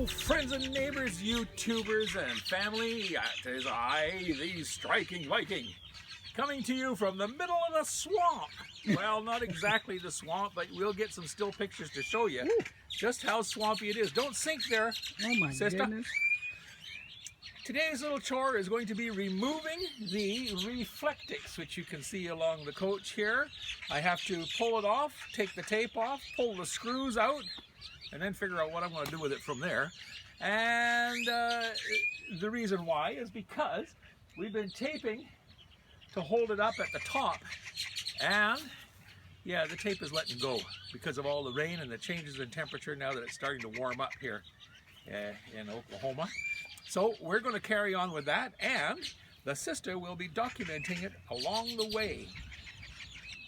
Hello, friends and neighbors, YouTubers and family. It is I, the Striking Viking, coming to you from the middle of the swamp. Well, not exactly the swamp, but we'll get some still pictures to show you just how swampy it is. Don't sink there, oh my sister. goodness. Today's little chore is going to be removing the Reflectix, which you can see along the coach here. I have to pull it off, take the tape off, pull the screws out, and then figure out what I'm going to do with it from there. And the reason why is because we've been taping to hold it up at the top, and yeah, the tape is letting go because of all the rain and the changes in temperature now that it's starting to warm up here in Oklahoma. So we're going to carry on with that, and the sister will be documenting it along the way.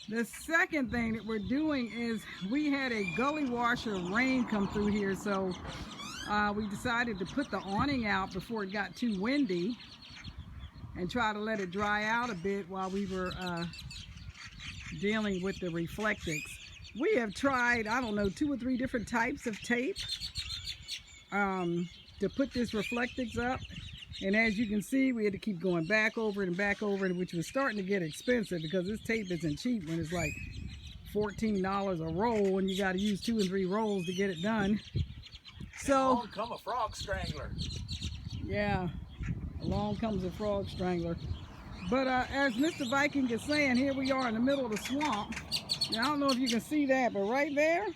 The second thing that we're doing is we had a gully washer of rain come through here, so we decided to put the awning out before it got too windy and try to let it dry out a bit while we were dealing with the Reflectix. We have tried, I don't know, 2 or 3 different types of tape to put this Reflectix up, and as you can see, we had to keep going back over it and back over it, which was starting to get expensive because this tape isn't cheap when it's like $14 a roll and you got to use 2 and 3 rolls to get it done. So along comes a frog strangler. Yeah, along comes a frog strangler. But as Mr. Viking is saying, here we are in the middle of the swamp. Now, I don't know if you can see that, but right there,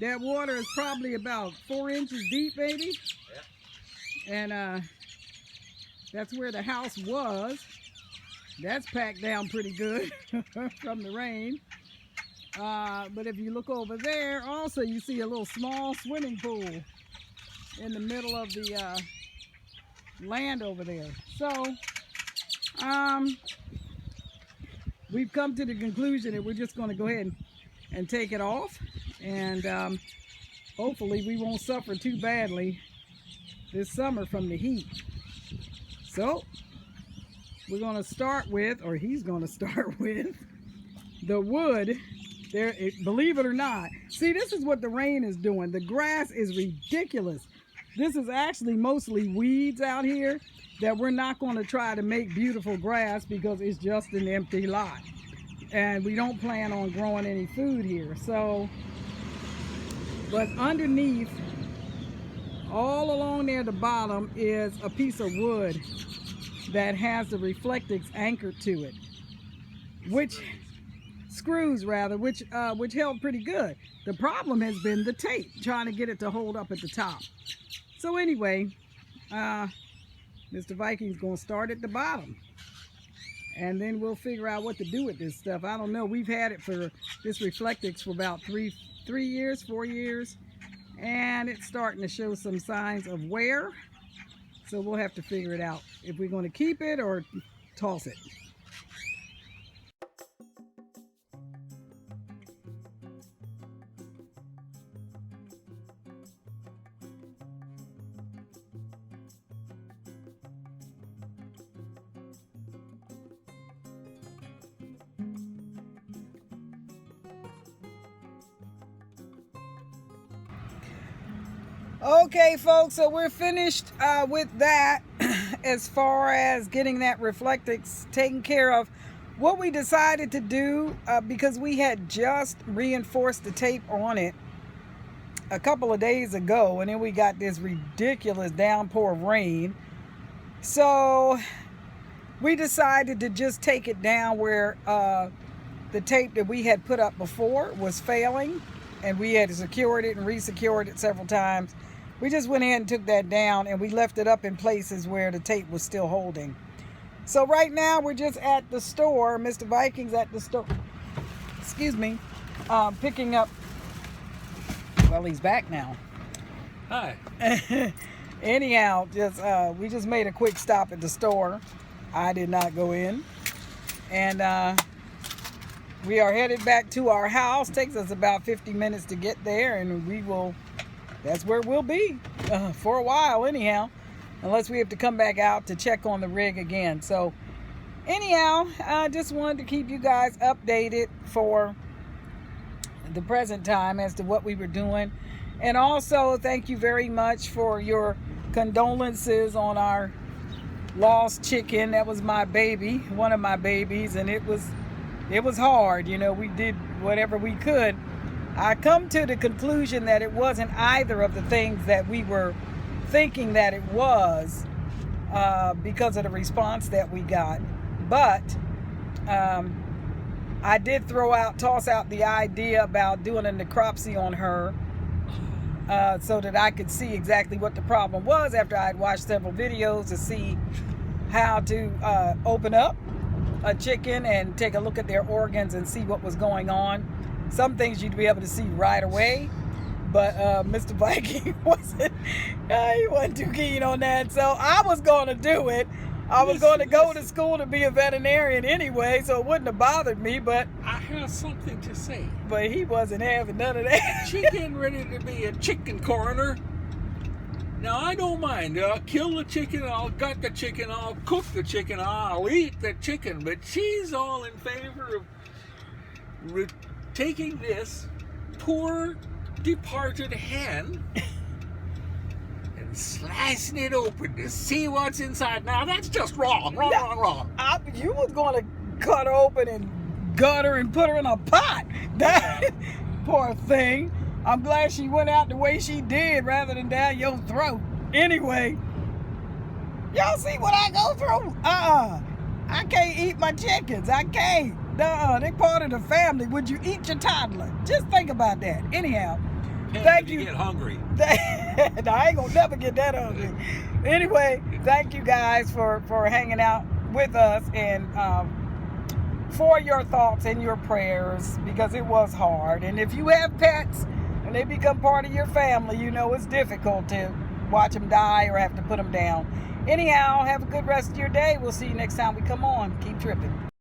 that water is probably about 4 inches deep, maybe. Yeah. And that's where the house was. That's packed down pretty good from the rain. But if you look over there, also you see a little small swimming pool in the middle of the land over there. So we've come to the conclusion that we're just going to go ahead and take it off, and hopefully we won't suffer too badly this summer from the heat. So we're going to start with, or he's going to start with, the wood. There, believe it or not, see, this is what the rain is doing. The grass is ridiculous. This is actually mostly weeds out here that we're not going to try to make beautiful grass because it's just an empty lot. And we don't plan on growing any food here. So, but underneath, all along there at the bottom is a piece of wood that has the Reflectix anchored to it. Screws rather, which held pretty good. The problem has been the tape, trying to get it to hold up at the top. So anyway, Mr. Viking's gonna start at the bottom, and then we'll figure out what to do with this stuff. I don't know. We've had it for this Reflectix for about 4 years, and it's starting to show some signs of wear. So we'll have to figure it out if we're going to keep it or toss it. Okay, folks, so we're finished with that as far as getting that Reflectix taken care of. What we decided to do, because we had just reinforced the tape on it a couple of days ago, and then we got this ridiculous downpour of rain. So we decided to just take it down where the tape that we had put up before was failing, and we had secured it and re-secured it several times. We just went in and took that down, and we left it up in places where the tape was still holding. So right now we're just at the store. Mr. Viking's at the store, excuse me, picking up, well, he's back now. Hi. Anyhow, we just made a quick stop at the store. I did not go in. And we are headed back to our house. Takes us about 50 minutes to get there, and that's where we'll be for a while anyhow, unless we have to come back out to check on the rig again. So anyhow, I just wanted to keep you guys updated for the present time as to what we were doing. And also, thank you very much for your condolences on our lost chicken. That was my baby, one of my babies, and it was hard. You know, we did whatever we could. I come to the conclusion that it wasn't either of the things that we were thinking that it was, because of the response that we got. But I did toss out the idea about doing a necropsy on her, so that I could see exactly what the problem was after I'd watched several videos to see how to open up a chicken and take a look at their organs and see what was going on. Some things you'd be able to see right away, but Mr. Viking he wasn't too keen on that, so I was going to do it. I was going to go to school to be a veterinarian anyway, so it wouldn't have bothered me, but I have something to say. But he wasn't having none of that. She getting ready to be a chicken coroner. Now, I don't mind. I'll kill the chicken, I'll gut the chicken, I'll cook the chicken, I'll eat the chicken. But she's all in favor of taking this poor departed hen and slicing it open to see what's inside. Now, that's just wrong. Wrong. You was going to cut her open and gut her and put her in a pot. That poor thing. I'm glad she went out the way she did rather than down your throat. Anyway, y'all see what I go through? I can't eat my chickens. I can't. They part of the family. Would you eat your toddler? Just think about that. Anyhow, thank you. Get hungry. I ain't gonna never get that hungry. Anyway, thank you guys for hanging out with us and for your thoughts and your prayers, because it was hard. And if you have pets and they become part of your family, you know it's difficult to watch them die or have to put them down. Anyhow, have a good rest of your day. We'll see you next time we come on. Keep tripping.